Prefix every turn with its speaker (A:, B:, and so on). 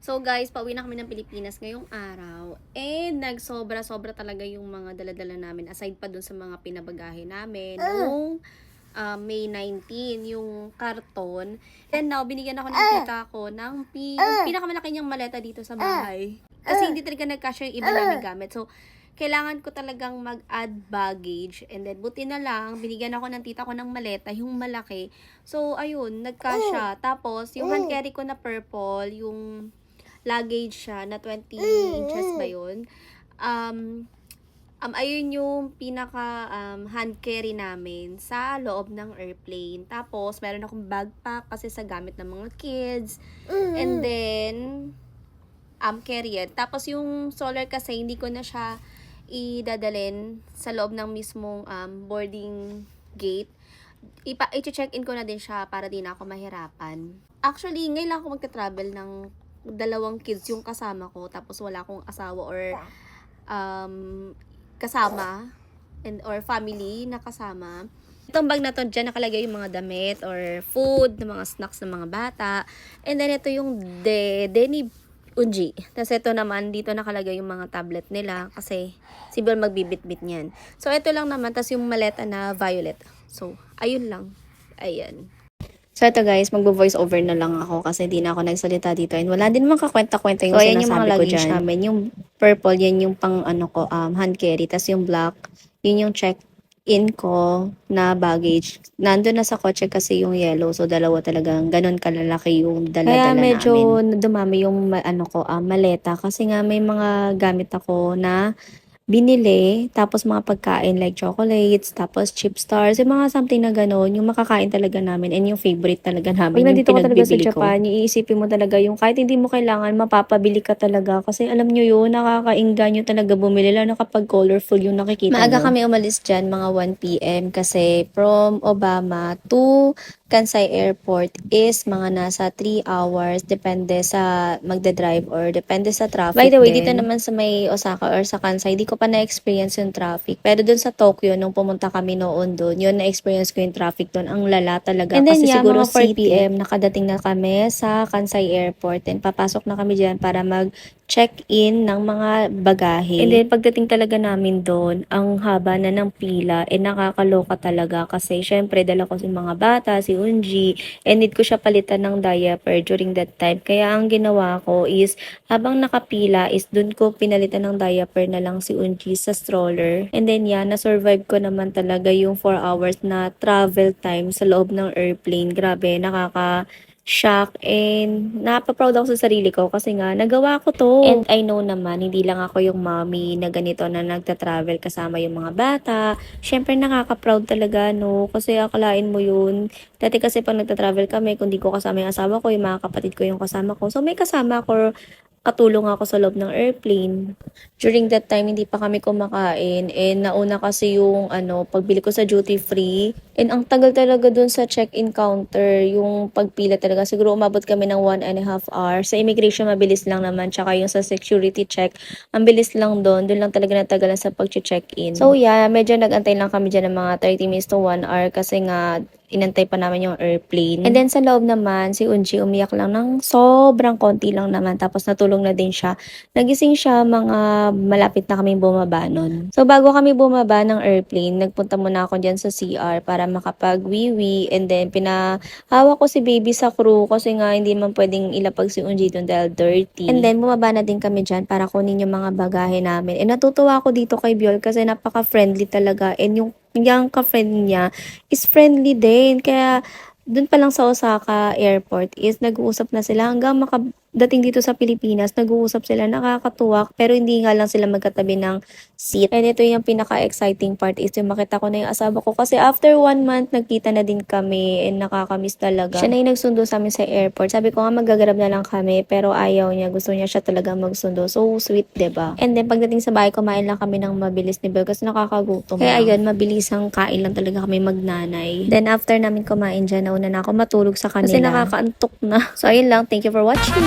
A: So guys, pauwi na kami ng Pilipinas ngayong araw. And nagsobra-sobra talaga yung mga dala-dala namin. Aside pa dun sa mga pinabagahe namin. Noong May 19, yung karton. And now, binigyan ako ng tita ko ng yung pinakamalaki niyang maleta dito sa bahay. Kasi hindi talaga nagkasya yung iba namin gamit. So, kailangan ko talagang mag-add baggage. And then, buti na lang, binigyan ako ng tita ko ng maleta, yung malaki. So, ayun, nagkasya. Tapos, yung hand carry ko na purple, yung luggage siya na 20 inches ba yun? Ayun yung pinaka hand carry namin sa loob ng airplane. Tapos, meron akong backpack kasi sa gamit ng mga kids. And then, carry it. Tapos, yung solar kasi, hindi ko na siya idadalin sa loob ng mismong boarding gate. I-check-in ko na din siya para di na ako mahirapan. Actually, ngayon lang ako magta-travel ng dalawang kids yung kasama ko, tapos wala akong asawa or kasama or family na kasama. Itong bag na to, dyan nakalagay yung mga damit or food, ng mga snacks ng mga bata. And then ito yung Denny Unji. Tapos ito naman, dito nakalagay yung mga tablet nila kasi si Bill magbibit-bit niyan. So ito lang naman, tapos yung maleta na violet. So, ayun lang. Ayan. So, ito guys, magbo-voice over na lang ako kasi di na ako nagsalita dito. And wala din naman kakwenta-kwenta yung sinasabi yung mga ko dyan. Namin. Yung purple, yan yung pang hand carry. Tapos yung black, yun yung check-in ko na baggage. Nandun na sa kotse kasi yung yellow. So, dalawa talagang ganun kalalaki yung dala-dala namin. Kaya medyo dumami yung maleta kasi nga may mga gamit ako na binili, tapos mga pagkain like chocolates, tapos chip stars, yung mga something na gano'n, yung makakain talaga namin, and yung favorite talaga namin, yung pinagbibili ko. Pag nandito ka talaga sa Japan, iisipin mo talaga yung kahit hindi mo kailangan, mapapabili ka talaga. Kasi alam nyo yun, nakakainganyo talaga bumili, lalo kapag colorful yung nakikita Maaga kami umalis dyan, mga 1 p.m. kasi from Obama to Kansai Airport is mga nasa 3 hours, depende sa magdadrive or depende sa traffic. By the way, dito naman sa may Osaka or sa Kansai, di ko pa na-experience yung traffic. Pero dun sa Tokyo, nung pumunta kami noon dun, yun, na-experience ko yung traffic dun. Ang lala talaga. And then, kasi siguro mga 4 p.m. nakadating na kami sa Kansai Airport. And papasok na kami dyan para check-in ng mga bagahe. And then, pagdating talaga namin doon, ang haba na ng pila, nakakaloka talaga kasi syempre, dala ko si mga bata, si Unji, and need ko siya palitan ng diaper during that time. Kaya ang ginawa ko is, habang nakapila is doon ko pinalitan ng diaper na lang si Unji sa stroller. And then, na-survive ko naman talaga yung 4 hours na travel time sa loob ng airplane. Grabe, shock and napaproud ako sa sarili ko kasi nga nagawa ko to. And I know naman, hindi lang ako yung mommy na ganito na nagta-travel kasama yung mga bata. Syempre nakaka-proud talaga, no? Kasi akalain mo yun. Dati kasi pag nagta-travel kami, kung di ko kasama yung asawa ko, yung mga kapatid ko yung kasama ko. So may kasama ko, katulong ako sa loob ng airplane. During that time, hindi pa kami kumakain. And nauna kasi yung pagbili ko sa duty free. And ang tagal talaga dun sa check-in counter, yung pagpila talaga. Siguro umabot kami ng 1.5 hours. Sa immigration, mabilis lang naman. Tsaka yung sa security check, ang bilis lang dun. Dun lang talaga natagalan sa pag-check-in. So yeah, medyo nag-antay lang kami dyan ng mga 30 minutes to 1 hour kasi nga inantay pa namin yung airplane. And then sa loob naman, si Unji umiyak lang ng sobrang konti lang naman. Tapos natulog na din siya. Nagising siya mga malapit na kaming bumaba nun. So bago kami bumaba ng airplane, nagpunta muna ako dyan sa CR para makapag-wiwi. And then pinahawak ko si baby sa crew kasi nga hindi man pwedeng ilapag si Unji dun dahil dirty. And then bumaba na din kami dyan para kunin yung mga bagahe namin. And natutuwa ako dito kay Biol kasi napaka-friendly talaga. And yung ka-friend niya is friendly din. Kaya, dun pa lang sa Osaka Airport is nag-uusap na sila hanggang makadating dito sa Pilipinas, nag-uusap sila, nakakatuwa, pero hindi nga lang sila magkatabi ng seat. And ito yung pinaka-exciting part is yung makita ko na yung asawa ko kasi after 1 month, nagkita na din kami and nakakamiss talaga. Siya na yung nagsundo sa amin sa airport. Sabi ko nga magagarab na lang kami pero ayaw niya. Gusto niya siya talaga magsundo. So sweet, diba? And then pagdating sa bahay, kumain lang kami ng mabilis ni Bel kasi nakakagutom. Kaya ayun, mabilisang kain lang talaga kami magnanay. Then after namin kumain dyan, nauna na ako matulog sa kanila. Kasi nakakaantok na. So ayun lang. Thank you for watching.